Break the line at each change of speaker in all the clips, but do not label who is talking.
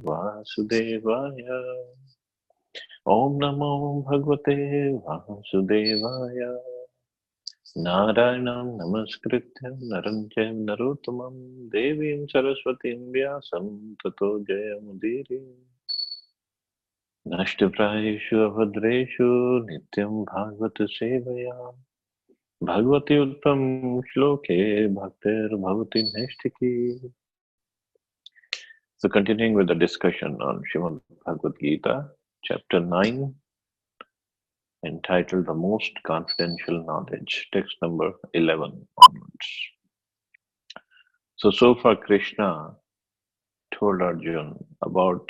Vasudevaya. Om Namo Bhagavate Vasudevaya. Narayanam Namaskrityam Naram Chaiva Narottamam Devim Saraswatim Vyasam Tato Jayamudire. Nashtaprayeshu Abhadreshu Nityam Bhagavata Sevaya. Bhagavati Uttam Shloke Bhaktir Bhavati Neshtiki. So continuing with the discussion on Srimad Bhagavad Gita, chapter 9, entitled The Most Confidential Knowledge, text number 11 onwards. So far Krishna told Arjuna about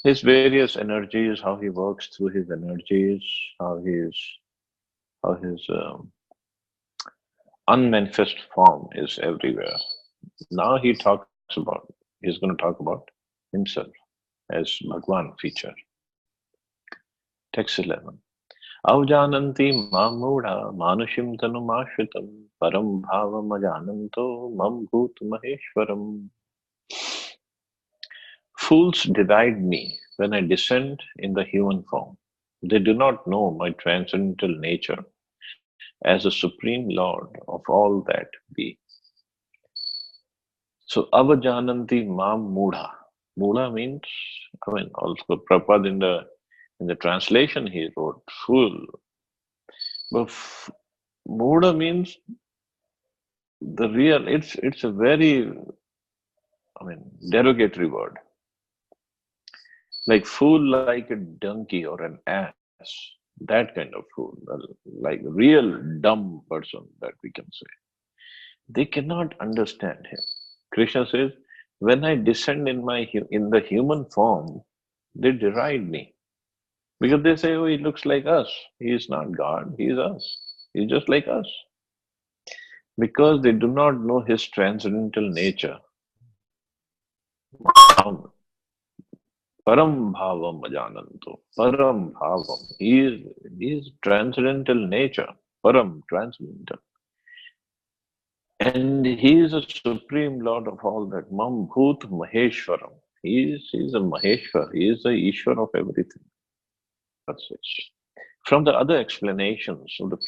his various energies, how he works through his energies, how his unmanifest form is everywhere. Now he's going to talk about himself as Bhagwan feature. Text 11. Avjananti mamudha manushim tanumashritam param bhavam ajananto mam bhut maheshwaram. Fools deride me when I descend in the human form. They do not know my transcendental nature as a supreme lord of all that be. So avajananti mam mudha. Mudha means, also Prabhupada in the translation he wrote fool. But Mudha means the real, it's a very, derogatory word. Like fool like a donkey or an ass, that kind of fool, like real dumb person that we can say. They cannot understand him. Krishna says, when I descend in the human form, they deride me. Because they say, oh, he looks like us. He is not God, he is us. He's just like us. Because they do not know his transcendental nature. Param bhavam ajananto. Param bhavam. He is transcendental nature. Param, transcendental. And he is a supreme lord of all that. Mam bhut maheshwaram. He is a Maheshwar. He is the Ishwar of everything. That's it. From the other explanations of the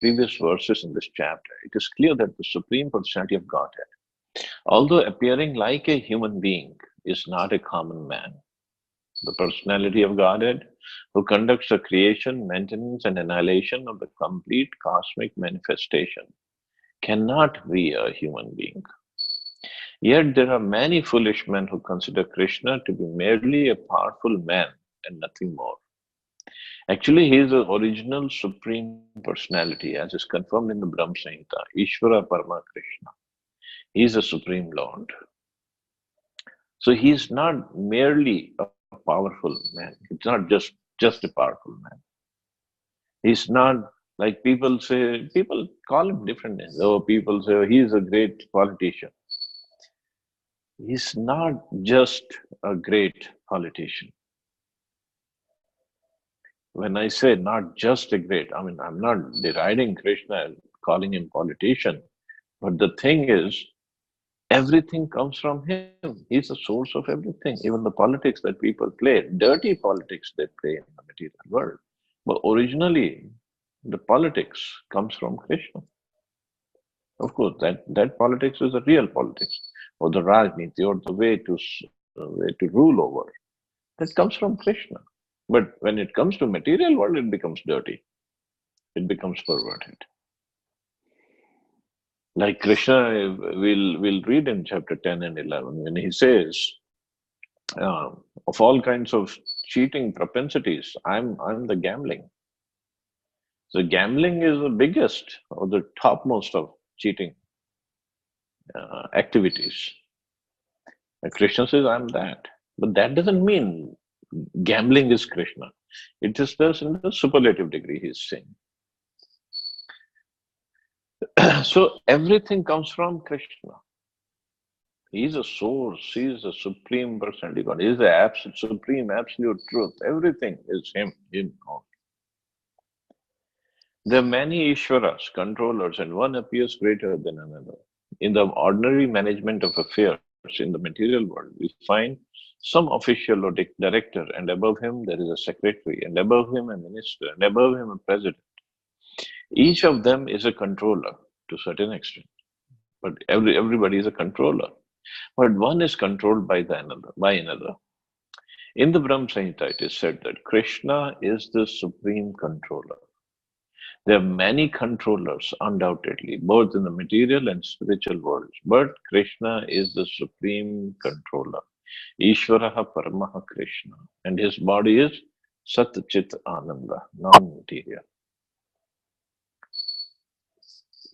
previous verses in this chapter, it is clear that the Supreme Personality of Godhead, although appearing like a human being, is not a common man. The personality of Godhead, who conducts the creation, maintenance, and annihilation of the complete cosmic manifestation, cannot be a human being. Yet there are many foolish men who consider Krishna to be merely a powerful man and nothing more. Actually, he is the original Supreme Personality, as is confirmed in the Brahma Samhita, Ishvara Parama Krishna. He is a Supreme Lord. So he is not merely a powerful man. It's not just a powerful man. He's not like people call him different names. Oh, people say, oh, he is a great politician. He's not just a great politician. When I say not just a great, I'm not deriding Krishna and calling him politician. But the thing is, everything comes from him. He's the source of everything. Even the politics that people play, dirty politics they play in the material world. But originally, the politics comes from Krishna. Of course, that politics is a real politics, or the Rajniti, or the way to rule over. That comes from Krishna. But when it comes to material world, it becomes dirty. It becomes perverted. Like Krishna, we'll read in chapter 10 and 11 when he says, of all kinds of cheating propensities, I'm the gambling. So gambling is the biggest or the topmost of cheating activities. And Krishna says, I'm that. But that doesn't mean gambling is Krishna. It is just in the superlative degree he's saying. So everything comes from Krishna. He is a source. He is a supreme personality God. He is the absolute, supreme, absolute truth. Everything is him. There are many Ishwaras, controllers, and one appears greater than another. In the ordinary management of affairs in the material world, we find some official or director, and above him there is a secretary, and above him a minister, and above him a president. Each of them is a controller to a certain extent, but everybody is a controller. But one is controlled by another. In the Brahma Samhita, it is said that Krishna is the supreme controller. There are many controllers, undoubtedly, both in the material and spiritual worlds, but Krishna is the supreme controller. Ishvaraha Paramaha Krishna, and his body is Sat Chit Ananda, non-material.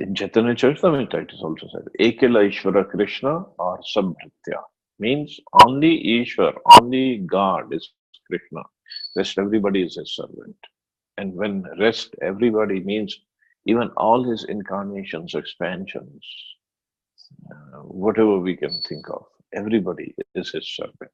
In Chaitanya Charitamrita, it is also said, Ekela Ishvara Krishna or Sabhritya, means only Ishwar, only God is Krishna. Rest everybody is his servant. And when rest everybody means even all his incarnations, expansions, whatever we can think of, everybody is his servant.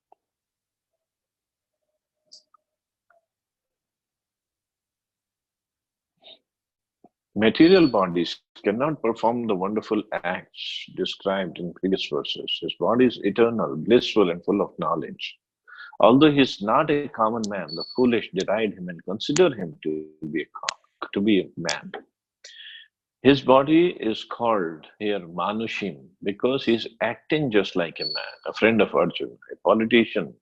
Material bodies cannot perform the wonderful acts described in previous verses. His body is eternal, blissful, and full of knowledge. Although he is not a common man, the foolish deride him and consider him to be a man. His body is called here Manushim because he is acting just like a man, a friend of Arjuna, a politician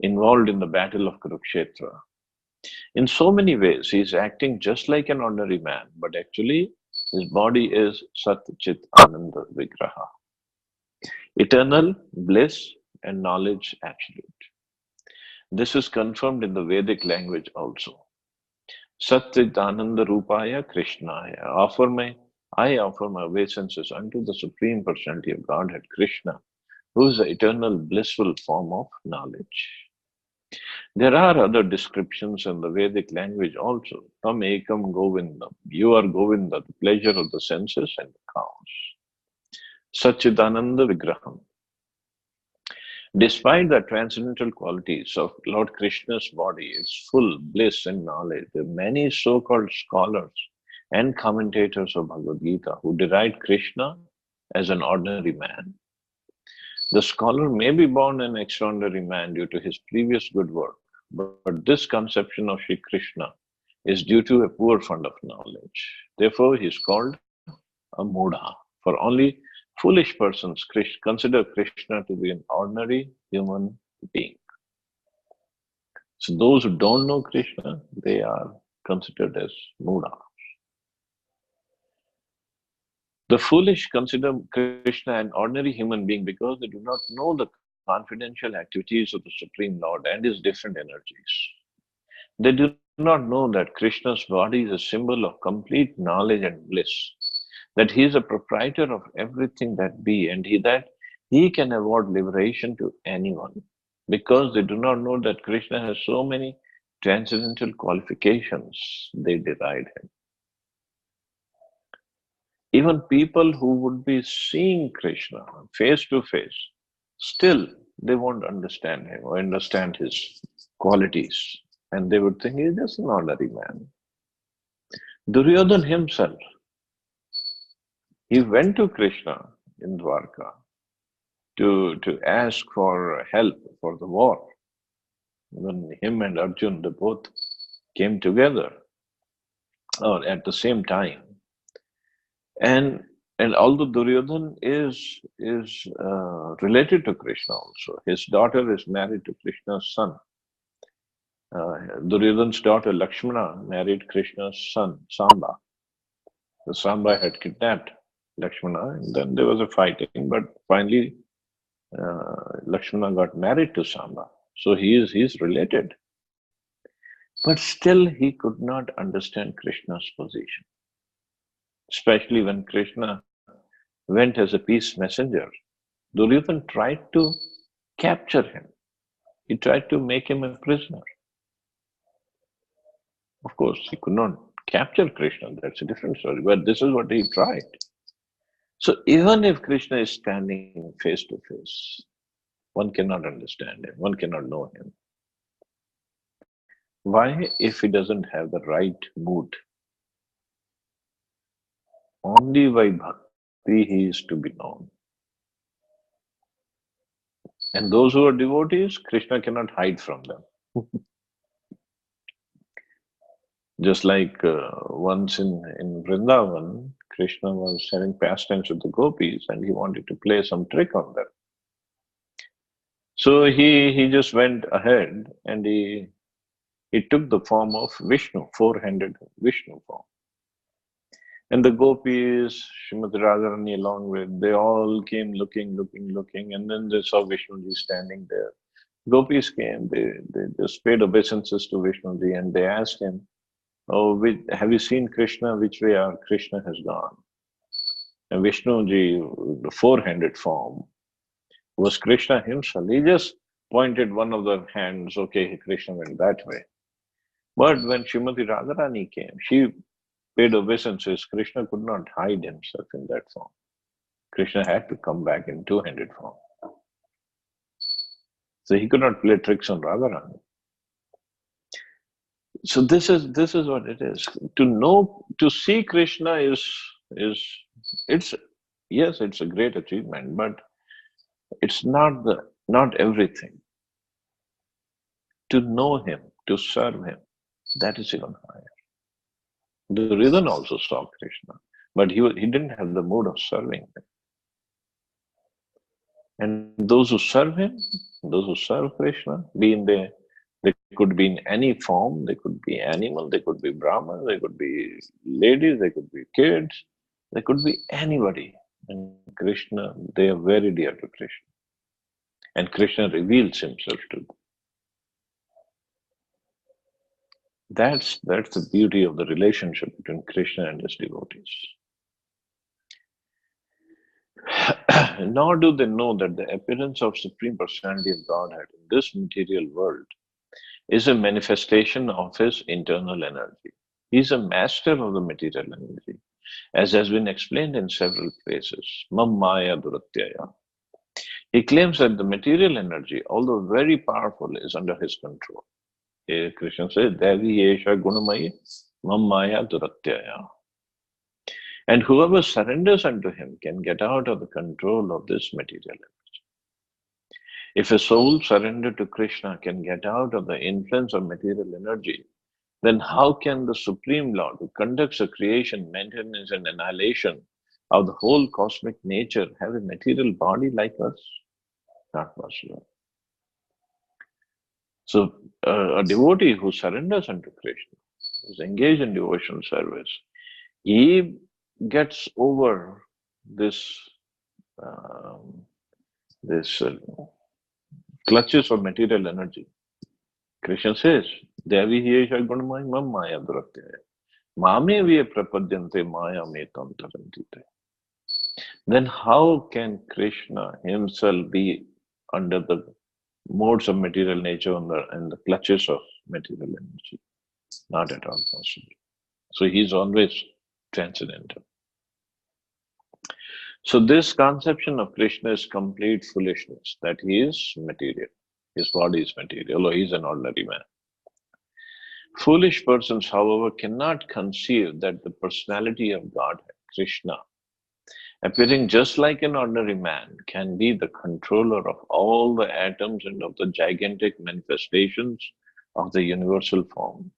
involved in the battle of Kurukshetra. In so many ways, he is acting just like an ordinary man, but actually his body is Sat Chit Ananda Vigraha. Eternal bliss and knowledge absolute. This is confirmed in the Vedic language also. Sat Chit Ananda Rupaya Krishnaya. I offer my obeisances unto the Supreme Personality of Godhead, Krishna, who is the eternal blissful form of knowledge. There are other descriptions in the Vedic language also. Tam ekam govindam. You are Govinda, the pleasure of the senses and the cows. Satchidananda Vigraham. Despite the transcendental qualities of Lord Krishna's body, its full bliss and knowledge, there are many so-called scholars and commentators of Bhagavad Gita who deride Krishna as an ordinary man. The scholar may be born an extraordinary man due to his previous good work, but this conception of Sri Krishna is due to a poor fund of knowledge. Therefore, he is called a Mudha. For only foolish persons consider Krishna to be an ordinary human being. So those who don't know Krishna, they are considered as Mudha. The foolish consider Krishna an ordinary human being because they do not know the confidential activities of the Supreme Lord and his different energies. They do not know that Krishna's body is a symbol of complete knowledge and bliss, that he is a proprietor of everything that be, and that he can award liberation to anyone. Because they do not know that Krishna has so many transcendental qualifications, they deride him. Even people who would be seeing Krishna face to face, still they won't understand him or understand his qualities. And they would think he's just an ordinary man. Duryodhana himself, he went to Krishna in Dwarka to ask for help for the war. When him and Arjun, they both came together or at the same time. And although Duryodhana is related to Krishna also, his daughter is married to Krishna's son. Duryodhana's daughter Lakshmana married Krishna's son Samba. So Samba had kidnapped Lakshmana, and then there was a fighting, but finally Lakshmana got married to Samba. So he's related. But still he could not understand Krishna's position. Especially when Krishna went as a peace messenger, Duryodhana tried to capture him. He tried to make him a prisoner. Of course, he could not capture Krishna. That's a different story. But this is what he tried. So even if Krishna is standing face to face, one cannot understand him. One cannot know him. Why? If he doesn't have the right mood. Only by bhakti he is to be known. And those who are devotees, Krishna cannot hide from them. Just like once in Vrindavan, Krishna was having pastimes with the gopis and he wanted to play some trick on them. So he just went ahead and he took the form of Vishnu, four-handed Vishnu form. And the gopis, Srimati Radharani along with, they all came looking, and then they saw Vishnuji standing there. Gopis came, they just paid obeisances to Vishnuji and they asked him, "Oh, have you seen Krishna? Which way our Krishna has gone?" And Vishnuji, the four-handed form, was Krishna himself. He just pointed one of the hands, okay, Krishna went that way. But when Srimati Radharani came, she paid obeisances. Krishna could not hide himself in that form. Krishna had to come back in two-handed form. So he could not play tricks on Radharani. So this is what it is. To see Krishna it's yes, it's a great achievement, but it's not everything. To know him, to serve him, that is even higher. Duryodhana also saw Krishna, but he didn't have the mood of serving him. And those who serve him, those who serve Krishna, they could be in any form, they could be animal, they could be Brahman, they could be ladies, they could be kids, they could be anybody. And Krishna, they are very dear to Krishna. And Krishna reveals himself to them. That's the beauty of the relationship between Krishna and his devotees. Nor do they know that the appearance of Supreme Personality of Godhead in this material world is a manifestation of his internal energy. He is a master of the material energy, as has been explained in several places. Mam Maya Duratyaya. He claims that the material energy, although very powerful, is under his control. Krishna says, Devi Yesha Gunamayi Mam Maya Duratyaya. And whoever surrenders unto him can get out of the control of this material energy. If a soul surrendered to Krishna can get out of the influence of material energy, then how can the Supreme Lord, who conducts the creation, maintenance, and annihilation of the whole cosmic nature, have a material body like us? Not possible. So, a devotee who surrenders unto Krishna, who is engaged in devotional service, he gets over this clutches of material energy. Krishna says, Devi Yesha Gunamai Mam Maya Duratyaya. Mame Viya Prapadyante Maya Metam Tarantite. Then how can Krishna himself be under the modes of material nature and the clutches of material energy? Not at all possible. So he's always transcendental. So this conception of Krishna is complete foolishness, that he is material. His body is material, or he's an ordinary man. Foolish persons, however, cannot conceive that the personality of God, Krishna, appearing just like an ordinary man, can be the controller of all the atoms and of the gigantic manifestations of the universal form.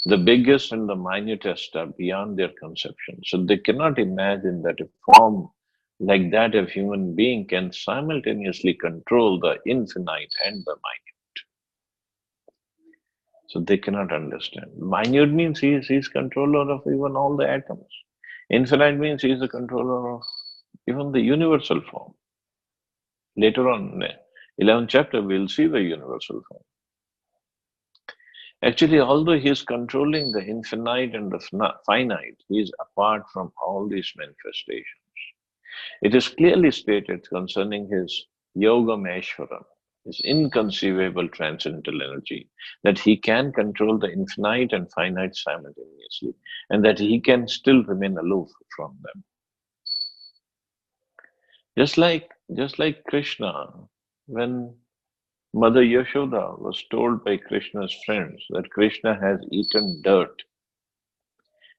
The biggest and the minutest are beyond their conception. So they cannot imagine that a form like that of human being can simultaneously control the infinite and the minute. So they cannot understand. Minute means he is controller of even all the atoms. Infinite means he is the controller of even the universal form. Later on, 11th chapter, we'll see the universal form. Actually, although he is controlling the infinite and the finite, he is apart from all these manifestations. It is clearly stated concerning his Yoga Maheshwaram, his inconceivable transcendental energy, that he can control the infinite and finite simultaneously, and that he can still remain aloof from them. Just like Krishna, when Mother Yashoda was told by Krishna's friends that Krishna has eaten dirt,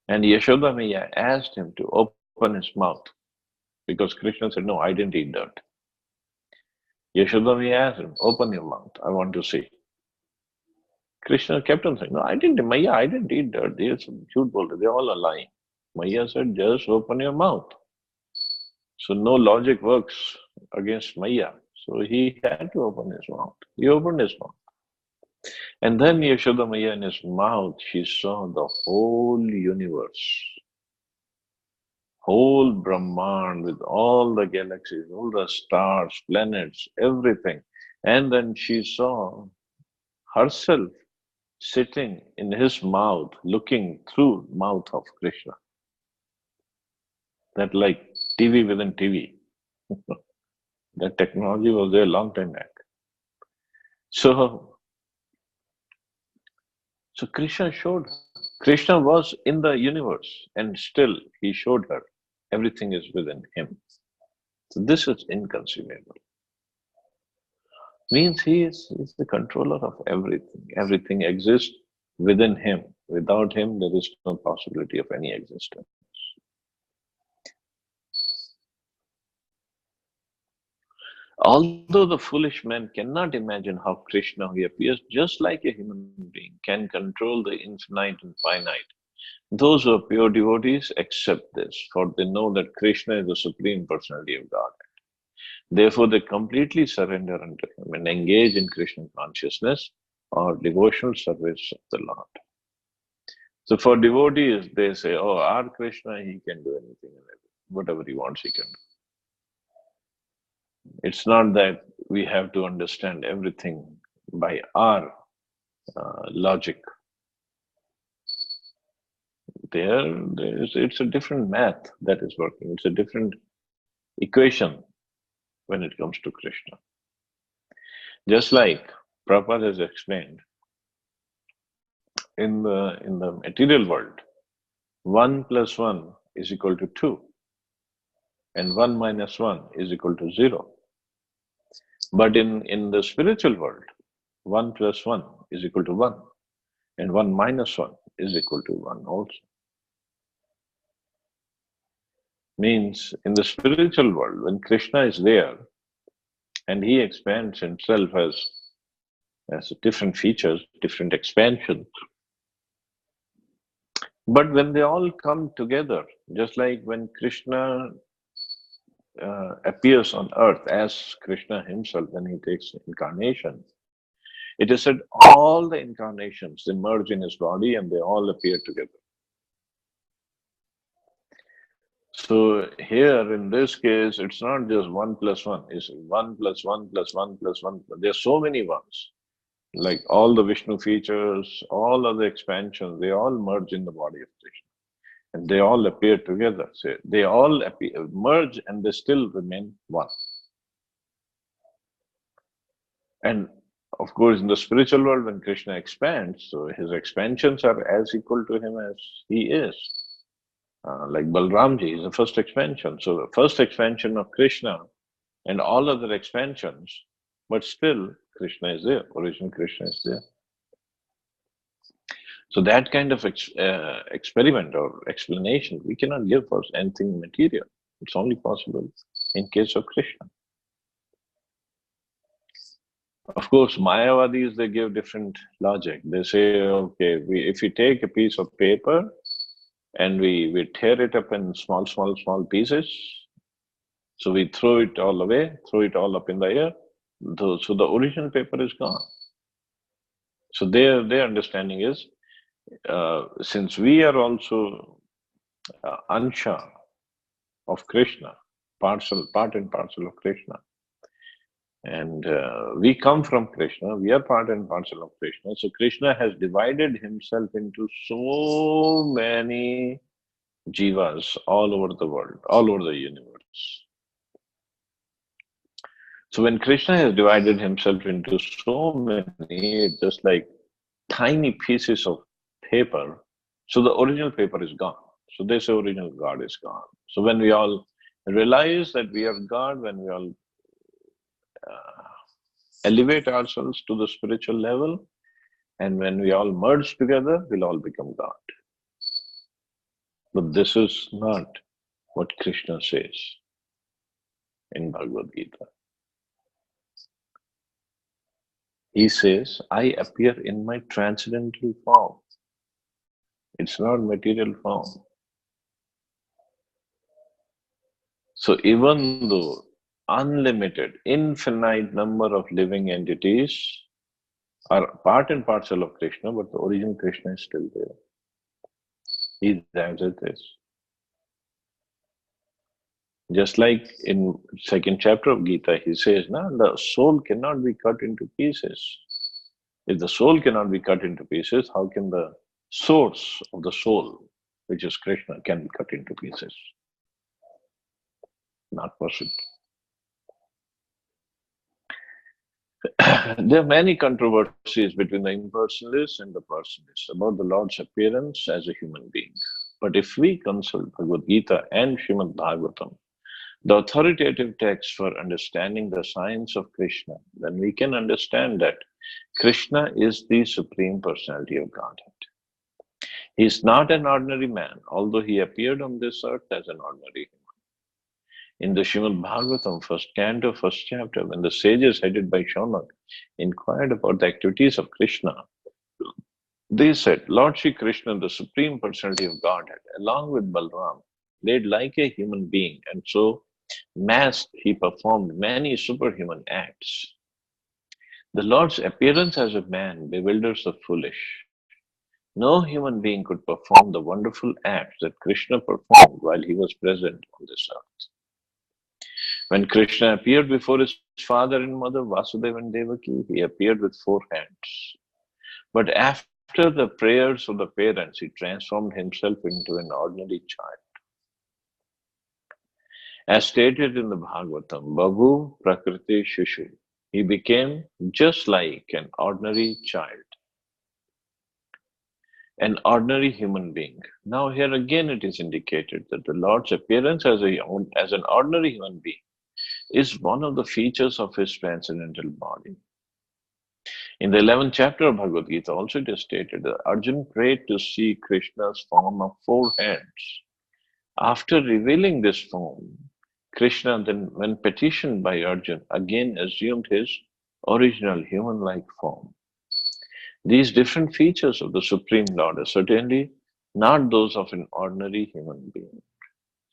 and Yashoda Maya asked him to open his mouth, because Krishna said, "No, I didn't eat dirt." Yashodami asked him, open your mouth, I want to see. Krishna kept on saying, no, I didn't, Maya, I didn't eat that. They're some cute boulder. They all are lying. Maya said, just open your mouth. So no logic works against Maya. So he had to open his mouth. He opened his mouth. And then Yashoda Maya in his mouth, she saw the whole universe, whole Brahman with all the galaxies, all the stars, planets, everything. And then she saw herself sitting in his mouth, looking through mouth of Krishna. That like TV within TV. That technology was there a long time back. So Krishna showed her. Krishna was in the universe and still he showed her everything is within him. So this is inconceivable. Means he's the controller of everything. Everything exists within him. Without him, there is no possibility of any existence. Although the foolish man cannot imagine how Krishna, who appears just like a human being, can control the infinite and finite, those who are pure devotees accept this, for they know that Krishna is the Supreme Personality of God. Therefore, they completely surrender unto Him and engage in Krishna consciousness or devotional service of the Lord. So, for devotees, they say, oh, our Krishna, he can do anything and everything. Whatever he wants, he can do. It's not that we have to understand everything by our logic. It's a different math that is working. It's a different equation when it comes to Krishna. Just like Prabhupada has explained, in the material world, 1 plus 1 is equal to 2, and 1 minus 1 is equal to 0. But in the spiritual world, 1 plus 1 is equal to 1, and 1 minus 1 is equal to 1 also. Means in the spiritual world, when Krishna is there and he expands himself as different features, different expansions. But when they all come together, just like when Krishna appears on earth as Krishna himself when he takes incarnation, it is said all the incarnations they merge in his body and they all appear together. So here in this case, it's not just 1 plus 1, it's 1 plus 1 plus 1 plus 1. There are so many ones. Like all the Vishnu features, all other expansions, they all merge in the body of Krishna. And they all appear together. So they all merge and they still remain one. And of course, in the spiritual world, when Krishna expands, so his expansions are as equal to him as he is. Like Balramji is the first expansion. So the first expansion of Krishna and all other expansions, but still Krishna is there, original Krishna is there. So that kind of experiment or explanation, we cannot give for anything material. It's only possible in case of Krishna. Of course, Mayavadis, they give different logic. They say, okay, if we take a piece of paper and we tear it up in small pieces, so we throw it all away, throw it all up in the air, so the original paper is gone. So their understanding is, since we are also Ansha of Krishna, part and parcel of Krishna, and we come from Krishna, we are part and parcel of Krishna. So Krishna has divided himself into so many jivas all over the world, all over the universe. So when Krishna has divided himself into so many, just like tiny pieces of paper, so the original paper is gone. So they say original God is gone. So when we all realize that we are God, when we all elevate ourselves to the spiritual level, and when we all merge together, we'll all become God. But this is not what Krishna says in Bhagavad Gita. He says, I appear in my transcendental form. It's not material form. So even though unlimited, infinite number of living entities are part and parcel of Krishna, but the original Krishna is still there. He's as it is. Just like in second chapter of Gita, he says, no, the soul cannot be cut into pieces. If the soul cannot be cut into pieces, how can the source of the soul, which is Krishna, can be cut into pieces? Not possible. There are many controversies between the impersonalists and the personalists about the Lord's appearance as a human being. But if we consult Bhagavad Gita and Srimad Bhagavatam, the authoritative text for understanding the science of Krishna, then we can understand that Krishna is the Supreme Personality of Godhead. He is not an ordinary man, although he appeared on this earth as an ordinary human. In the Srimad Bhagavatam, first canto, first chapter, when the sages headed by Shaunak inquired about the activities of Krishna, they said, Lord Shri Krishna, the Supreme Personality of Godhead, along with Balram, led like a human being, and so masked, he performed many superhuman acts. The Lord's appearance as a man bewilders the foolish. No human being could perform the wonderful acts that Krishna performed while he was present on this earth. When Krishna appeared before his father and mother, Vasudeva and Devaki, he appeared with 4 hands. But after the prayers of the parents, he transformed himself into an ordinary child. As stated in the Bhagavatam, Babu Prakriti Shushu, he became just like an ordinary child, an ordinary human being. Now here again it is indicated that the Lord's appearance as an ordinary human being is one of the features of his transcendental body. In the 11th chapter of Bhagavad Gita, also it is stated that Arjuna prayed to see Krishna's form of 4 hands. After revealing this form, Krishna then, when petitioned by Arjuna, again assumed his original human-like form. These different features of the Supreme Lord are certainly not those of an ordinary human being.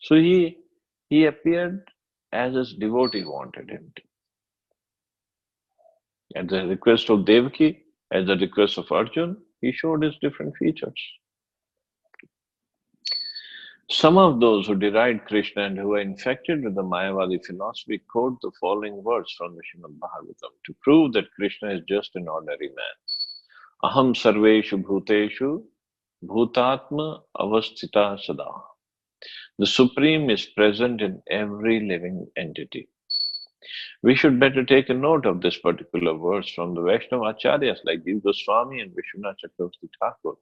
So he appeared as his devotee wanted him to. At the request of Devaki, at the request of Arjuna, he showed his different features. Some of those who deride Krishna and who are infected with the Mayavadi philosophy quote the following words from the Srimad Bhagavatam to prove that Krishna is just an ordinary man. Aham sarveshu bhuteshu bhutatma avasthita sada. The Supreme is present in every living entity. We should better take a note of this particular verse from the Vaishnava Acharyas like Jiva Goswami and Vishwanath Chakravarti Thakur,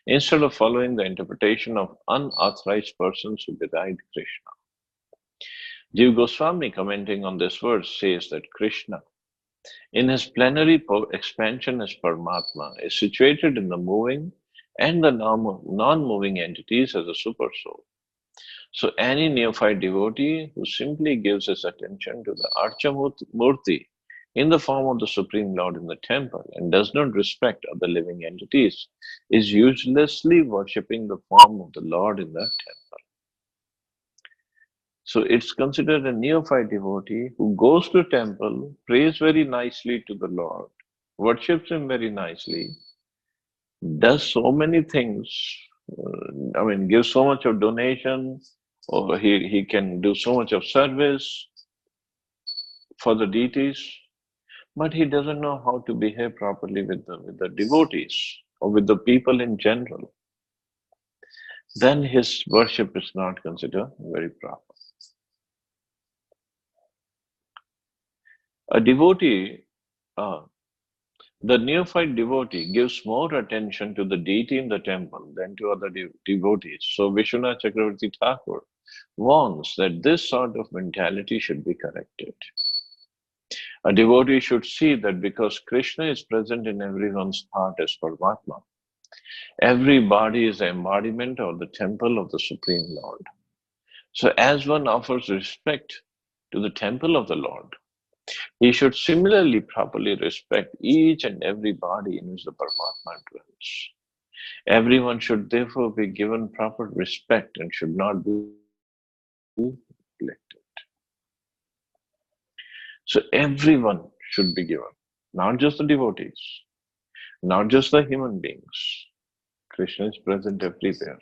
instead of following the interpretation of unauthorized persons who deride Krishna. Jiva Goswami, commenting on this verse, says that Krishna, in his plenary expansion as Paramatma, is situated in the moving and the non-moving entities as a super soul. So any neophyte devotee who simply gives his attention to the Archamurti in the form of the Supreme Lord in the temple and does not respect other living entities is uselessly worshipping the form of the Lord in that temple. So it's considered a neophyte devotee who goes to temple, prays very nicely to the Lord, worships him very nicely, does so many things, gives so much of donation, or he can do so much of service for the deities, but he doesn't know how to behave properly with the devotees or with the people in general. Then his worship is not considered very proper. A devotee, the neophyte devotee gives more attention to the deity in the temple than to other devotees. So Vishwanath Chakravarti Thakur warns that this sort of mentality should be corrected. A devotee should see that because Krishna is present in everyone's heart as Paramatma, every body is an embodiment of the temple of the Supreme Lord. So as one offers respect to the temple of the Lord, He should similarly properly respect each and every body in which the Paramatma dwells. Everyone should therefore be given proper respect and should not be neglected. So everyone should be given, not just the devotees, not just the human beings. Krishna is present everywhere.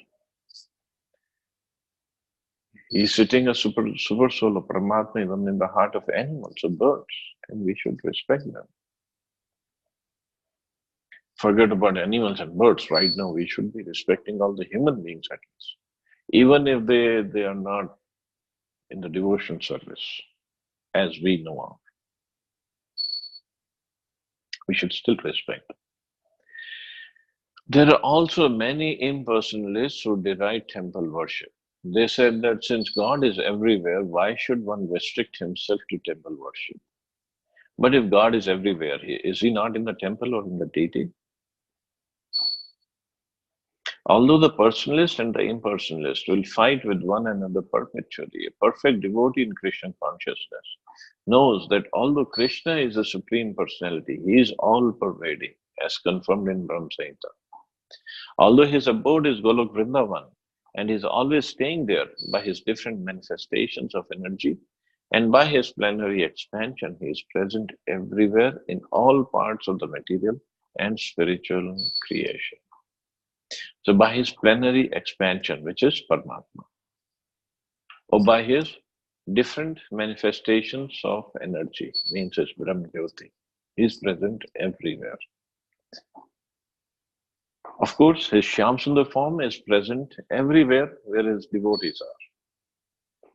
He is sitting a super soul of Paramatma even in the heart of animals or birds, and we should respect them. Forget about animals and birds. Right now, we should be respecting all the human beings at least, even if they are not in the devotion service, as we know of. We should still respect. There are also many impersonalists who deride temple worship. They said that since God is everywhere, why should one restrict himself to temple worship? But if God is everywhere, is he not in the temple or in the deity? Although the personalist and the impersonalist will fight with one another perpetually, a perfect devotee in Krishna consciousness knows that although Krishna is the Supreme Personality, he is all pervading, as confirmed in Brahma Samhita. Although his abode is Golok Vrindavan, and he is always staying there by his different manifestations of energy, and by his plenary expansion, he is present everywhere in all parts of the material and spiritual creation. So by his plenary expansion, which is Paramatma, or by his different manifestations of energy, means his Brahm Jyoti, he is present everywhere. Of course, his Shyam Sundar form is present everywhere where his devotees are,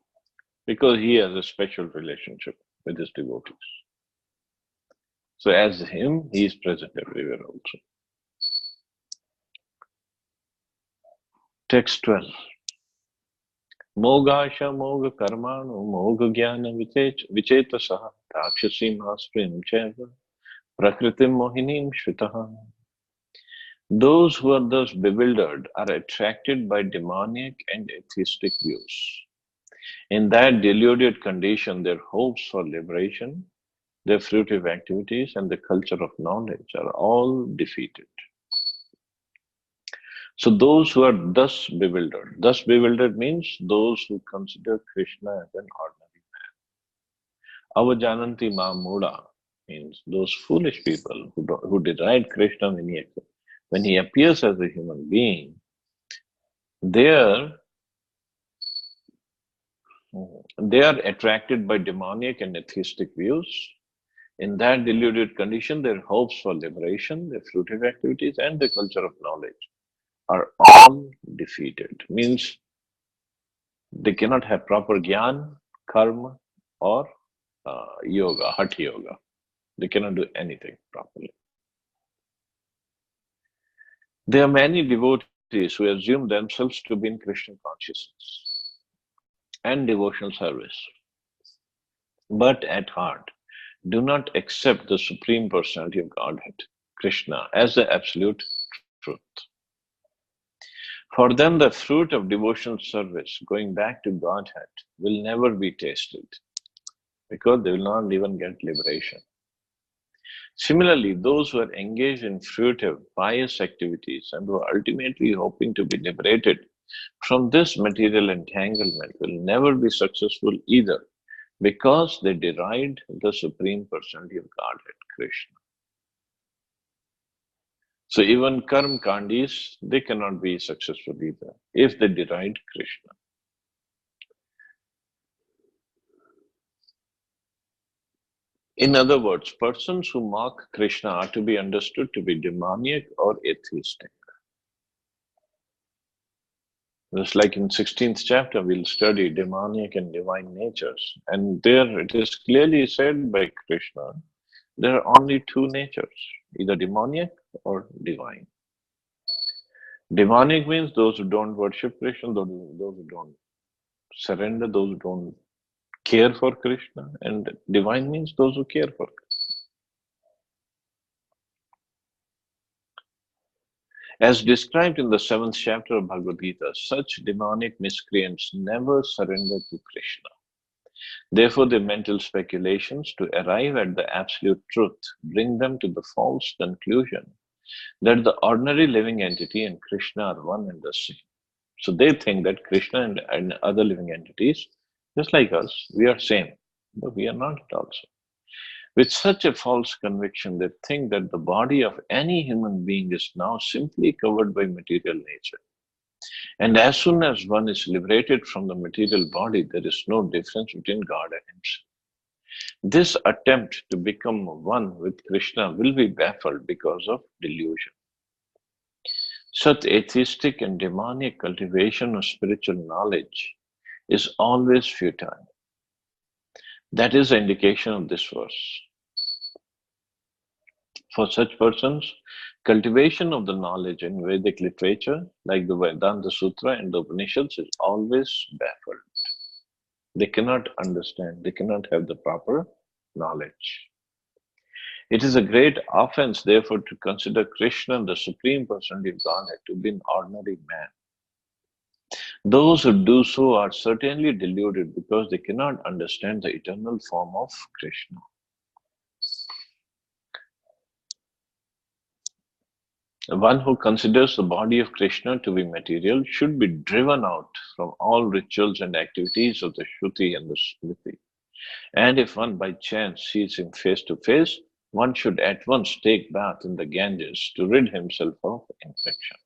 because he has a special relationship with his devotees. So as him, he is present everywhere also. Text 12. Mogasha moga karmanu moga jnana vichetasaha rakshasim asprim cheva prakritim mohinim shvitaha. Those who are thus bewildered are attracted by demoniac and atheistic views. In that deluded condition, their hopes for liberation, their fruitive activities, and the culture of knowledge are all defeated. So those who are thus bewildered means those who consider Krishna as an ordinary man. Avajananti Mamuda means those foolish people who deride Krishna when he appears as a human being. They are attracted by demoniac and atheistic views. In that deluded condition, their hopes for liberation, their fruitive activities, and the culture of knowledge are all defeated. Means they cannot have proper jnana, karma, or yoga, hatha yoga. They cannot do anything properly. There are many devotees who assume themselves to be in Krishna consciousness and devotional service, but at heart do not accept the Supreme Personality of Godhead, Krishna, as the absolute truth. For them, the fruit of devotional service, going back to Godhead, will never be tasted because they will not even get liberation. Similarly, those who are engaged in fruitive, pious activities and who are ultimately hoping to be liberated from this material entanglement will never be successful either because they deride the Supreme Personality of Godhead, Krishna. So even karma kandis, they cannot be successful either if they deride Krishna. In other words, persons who mock Krishna are to be understood to be demoniac or atheistic. Just like in 16th chapter, we'll study demoniac and divine natures. And there it is clearly said by Krishna, there are only two natures, either demoniac or divine. Demonic means those who don't worship Krishna, those who don't surrender, those who don't care for Krishna, and divine means those who care for Krishna. As described in the 7th chapter of Bhagavad Gita, such demonic miscreants never surrender to Krishna. Therefore, their mental speculations to arrive at the absolute truth bring them to the false conclusion that the ordinary living entity and Krishna are one and the same. So they think that Krishna and other living entities, just like us, we are same, but we are not at all so. With such a false conviction, they think that the body of any human being is now simply covered by material nature. And as soon as one is liberated from the material body, there is no difference between God and himself. This attempt to become one with Krishna will be baffled because of delusion. Such atheistic and demonic cultivation of spiritual knowledge is always futile. That is the indication of this verse. For such persons, cultivation of the knowledge in Vedic literature, like the Vedanta Sutra and the Upanishads, is always baffled. They cannot understand, they cannot have the proper knowledge. It is a great offense, therefore, to consider Krishna, the Supreme Personality of Godhead, to be an ordinary man. Those who do so are certainly deluded because they cannot understand the eternal form of Krishna. One who considers the body of Krishna to be material should be driven out from all rituals and activities of the Shruti and the Smriti. And if one by chance sees him face to face, one should at once take bath in the Ganges to rid himself of infection.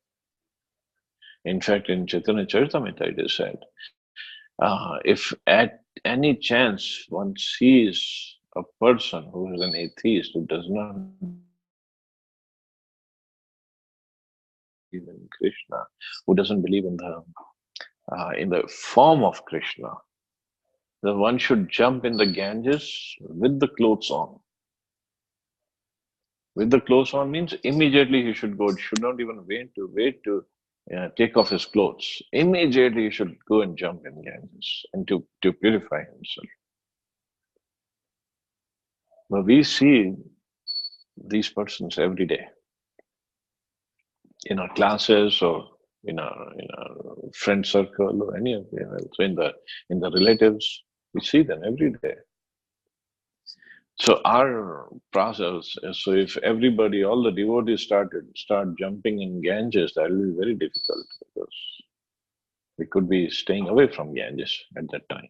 In fact, in Chaitanya Charitamrita it is said, if at any chance one sees a person who is an atheist, who does not believe in Krishna, who doesn't believe in the form of Krishna, then one should jump in the Ganges with the clothes on. With the clothes on means immediately he should go. Should not even wait to take off his clothes. Immediately he should go and jump in Ganges and to purify himself. But we see these persons every day in our classes or in our friend circle or any of them. So in the relatives, we see them every day. So our process, so if everybody, all the devotees start jumping in Ganges, that will be very difficult because we could be staying away from Ganges at that time.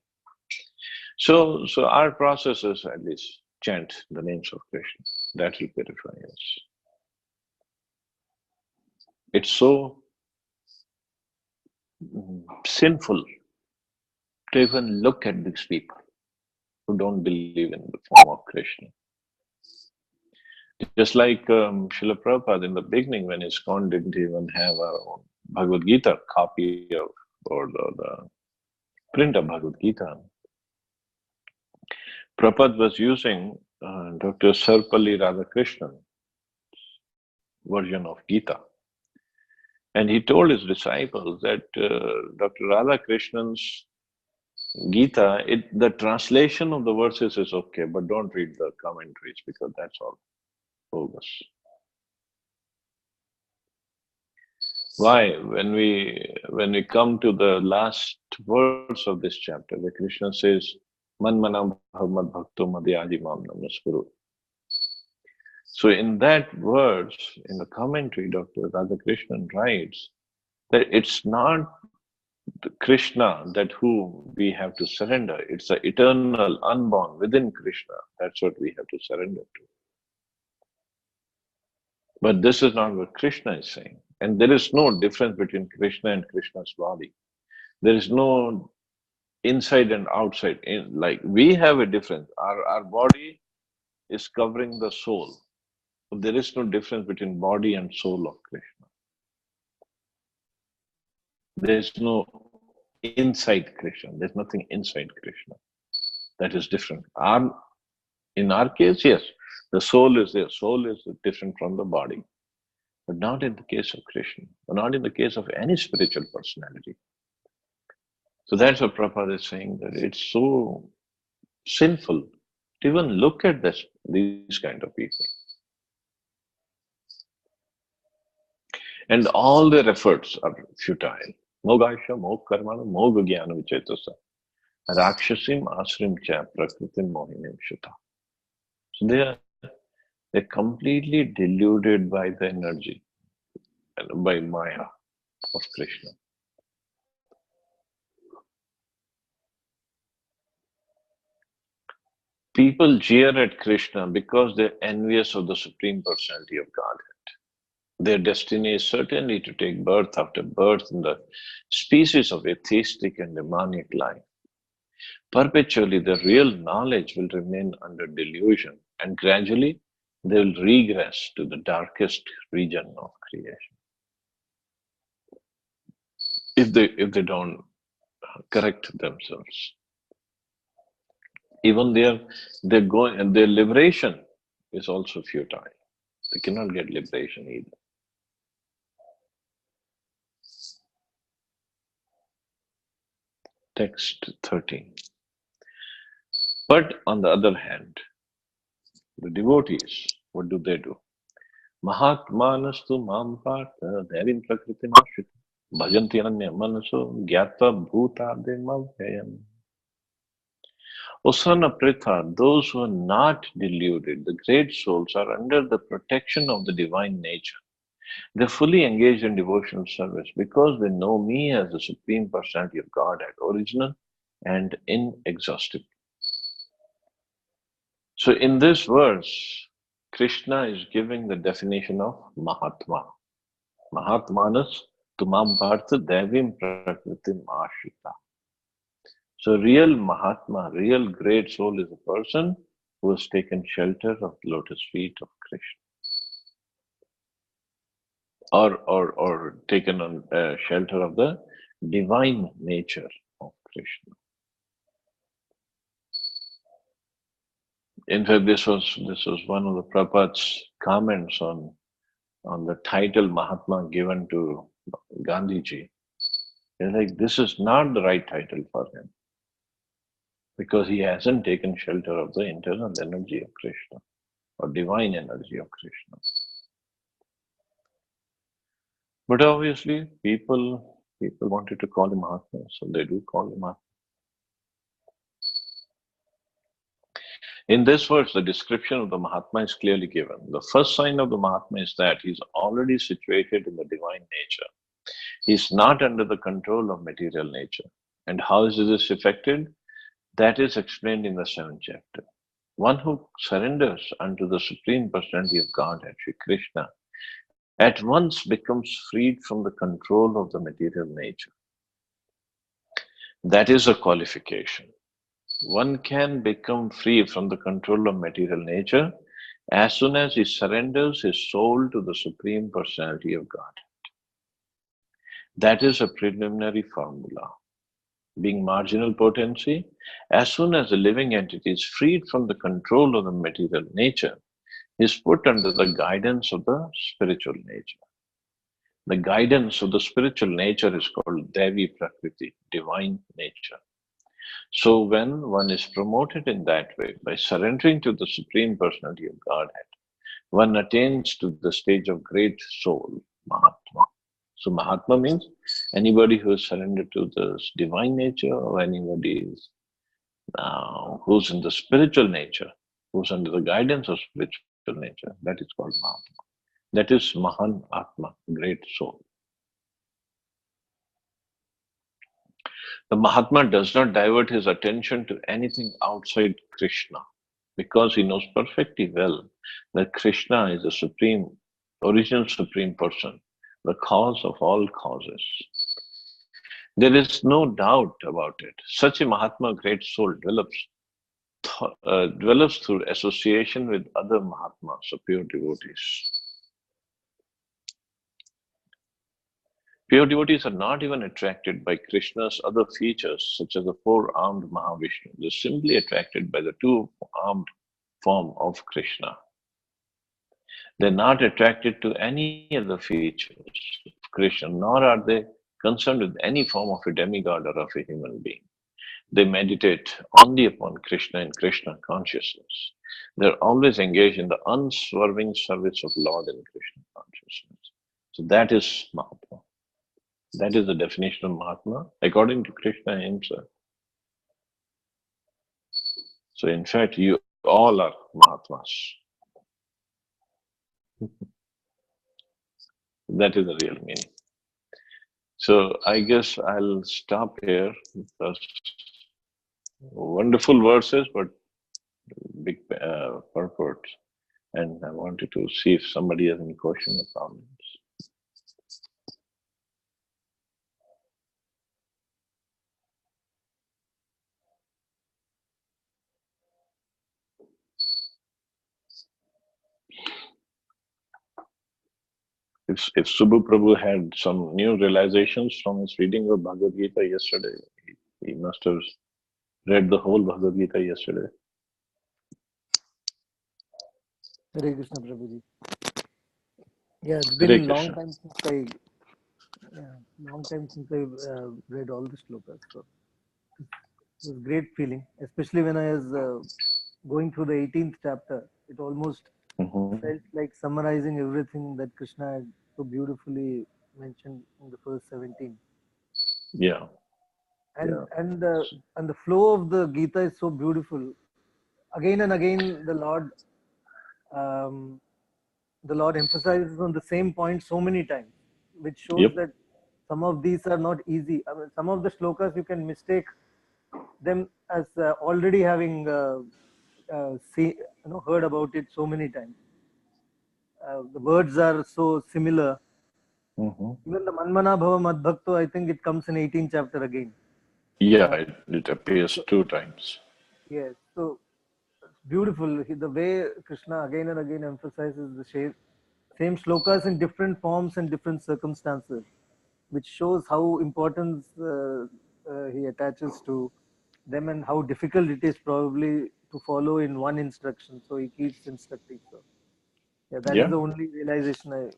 So our process is at least chant the names of Krishna. That will purify us. It's so sinful to even look at these people who don't believe in the form of Krishna. Just like Srila Prabhupada in the beginning, when ISKCON didn't even have our own Bhagavad Gita copy of, or the print of Bhagavad Gita, Prabhupada was using Dr. Sarvapalli Radhakrishnan version of Gita. And he told his disciples that Dr. Radhakrishnan's Gita, the translation of the verses is okay, but don't read the commentaries because that's all bogus. Why? When we come to the last verse of this chapter, where Krishna says, Man manam bhavmad bhakto madhyadi mam namaskuru. So in that verse, in the commentary, Dr. Radhakrishnan writes that it's not the Krishna that whom we have to surrender. It's the eternal unborn within Krishna. That's what we have to surrender to. But this is not what Krishna is saying. And there is no difference between Krishna and Krishna's body. There is no inside and outside. Like we have a difference. Our body is covering the soul. There is no difference between body and soul of Krishna. There is no inside Krishna. There's nothing inside Krishna. That is different. In our case, yes, the soul is there. Soul is different from the body. But not in the case of Krishna, or not in the case of any spiritual personality. So that's what Prabhupada is saying, that it's so sinful to even look at these kind of people. And all their efforts are futile. Mogasha, mog karmana, mog jnana vichetasa. Rakshasim Asrim Cha Prakritim Mohinim Shuta. So they're completely deluded by the energy and by Maya of Krishna. People jeer at Krishna because they're envious of the Supreme Personality of Godhead. Their destiny is certainly to take birth after birth in the species of atheistic and demonic life. Perpetually, the real knowledge will remain under delusion, and gradually they will regress to the darkest region of creation. If they don't correct themselves, even their liberation is also futile. They cannot get liberation either. Text 13. But on the other hand, the devotees, what do? Mahatmanastu mam partha devim prakriti mashita bhajanti ananya manaso gyata bhutadem avyayam. O son of Pritha, those who are not deluded, the great souls, are under the protection of the divine nature. They're fully engaged in devotional service because they know me as the Supreme Personality of Godhead, original and inexhaustible. So in this verse, Krishna is giving the definition of Mahatma. Mahatmanas tumam bharta devim prakritim ashita. So real Mahatma, real great soul is a person who has taken shelter of the lotus feet of Krishna. Or taken on shelter of the divine nature of Krishna. In fact, this was one of the Prabhupada's comments on the title Mahatma given to Gandhiji. They're like, this is not the right title for him because he hasn't taken shelter of the internal energy of Krishna or divine energy of Krishna. But obviously, people wanted to call him Mahatma, so they do call him Mahatma. In this verse, the description of the Mahatma is clearly given. The first sign of the Mahatma is that he's already situated in the divine nature. He's not under the control of material nature. And how is this effected? That is explained in the 7th chapter. One who surrenders unto the Supreme Personality of Godhead, Sri Krishna, at once becomes freed from the control of the material nature. That is a qualification. One can become free from the control of material nature as soon as he surrenders his soul to the Supreme Personality of God. That is a preliminary formula. Being marginal potency, as soon as the living entity is freed from the control of the material nature, he is put under the guidance of the spiritual nature. The guidance of the spiritual nature is called Devi Prakriti, divine nature. So when one is promoted in that way, by surrendering to the Supreme Personality of Godhead, one attains to the stage of great soul, Mahatma. So Mahatma means anybody who is surrendered to the divine nature, or anybody who's in the spiritual nature, who's under the guidance of spiritual nature, that is called Mahatma. That is Mahan Atma, great soul. The Mahatma does not divert his attention to anything outside Krishna because he knows perfectly well that Krishna is the supreme, original supreme person, the cause of all causes. There is no doubt about it. Such a Mahatma, great soul, develops through association with other Mahatmas, so pure devotees. Pure devotees are not even attracted by Krishna's other features, such as the four-armed Mahavishnu. They're simply attracted by the two-armed form of Krishna. They're not attracted to any other features of Krishna, nor are they concerned with any form of a demigod or of a human being. They meditate only upon Krishna and Krishna consciousness. They're always engaged in the unswerving service of Lord and Krishna consciousness. So that is Mahatma. That is the definition of Mahatma according to Krishna himself. So in fact, you all are Mahatmas. That is the real meaning. So I guess I'll stop here because wonderful verses, but big purport. And I wanted to see if somebody has any question or comments. If Subbu Prabhu had some new realizations from his reading of Bhagavad Gita yesterday, he must have read the whole Bhagavad Gita yesterday.
Hare Krishna Prabhuji. Yeah, it's been a long time since I read all the slokas. So it was a great feeling, especially when I was going through the 18th chapter. It almost felt like summarizing everything that Krishna had so beautifully mentioned in the first 17.
Yeah.
And the flow of the Gita is so beautiful. Again and again, the Lord emphasizes on the same point so many times, which shows that some of these are not easy. I mean, some of the slokas you can mistake them as already having heard about it so many times. The words are so similar. Even the Manmana Bhava Madbhakto, I think it comes in 18th chapter again.
Yeah, it appears 2 times.
Yes, so it's beautiful. The way Krishna again and again emphasizes the same slokas in different forms and different circumstances, which shows how importance he attaches to them and how difficult it is probably to follow in one instruction. So he keeps instructing. So yeah, that is the only realization I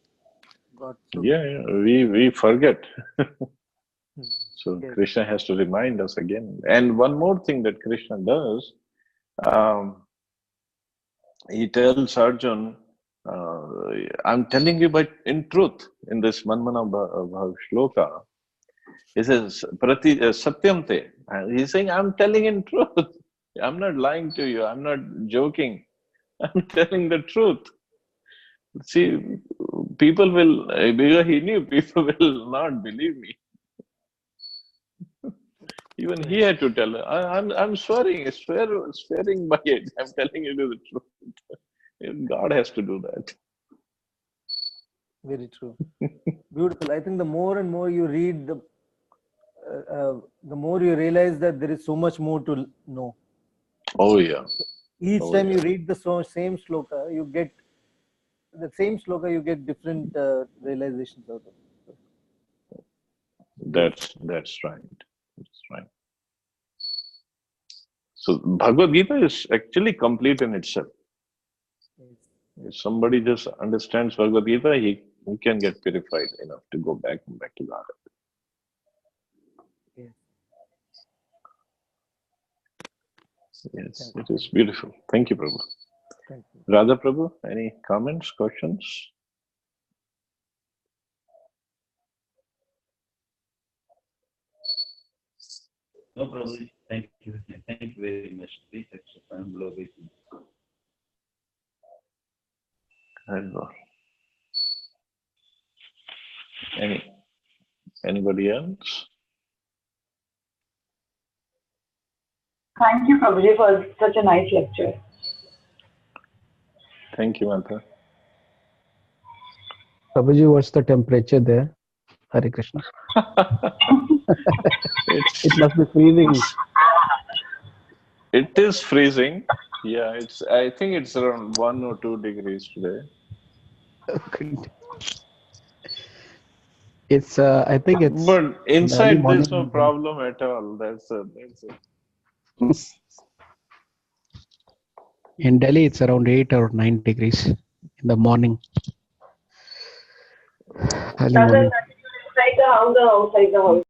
got. So,
we forget. So Krishna has to remind us again. And one more thing that Krishna does, he tells Arjun, I'm telling you but in truth, in this Manmana Bhav Shloka, he says, Satyam te. He's saying, I'm telling in truth. I'm not lying to you. I'm not joking. I'm telling the truth. See, people will, because he knew people will not believe me. Even he had to tell her, I'm swearing by it. I'm telling you the truth. God has to do that.
Very true. Beautiful. I think the more and more you read, the more you realize that there is so much more to know.
Oh yeah.
Each time you read the same sloka, you get different realizations out of it.
That's right. That's right. So Bhagavad Gita is actually complete in itself. If somebody just understands Bhagavad Gita, he can get purified enough to go back to God. Yes, it is beautiful. Thank you, Prabhu.
Thank you.
Radha Prabhu, any comments, questions?
No, Prabhu. Thank you. Thank you very much. Please accept. I'm below waiting.
Anybody else?
Thank you, Prabhuji, for such a nice lecture.
Thank you, Mantha.
Prabhuji, what's the temperature there? Hare Krishna. It must be freezing.
It is freezing. Yeah, I think it's around 1 or 2 degrees today.
It's I think it's.
But inside there's no problem at all. That's it.
In Delhi, it's around 8 or 9 degrees in the morning.
Inside the house or outside the house?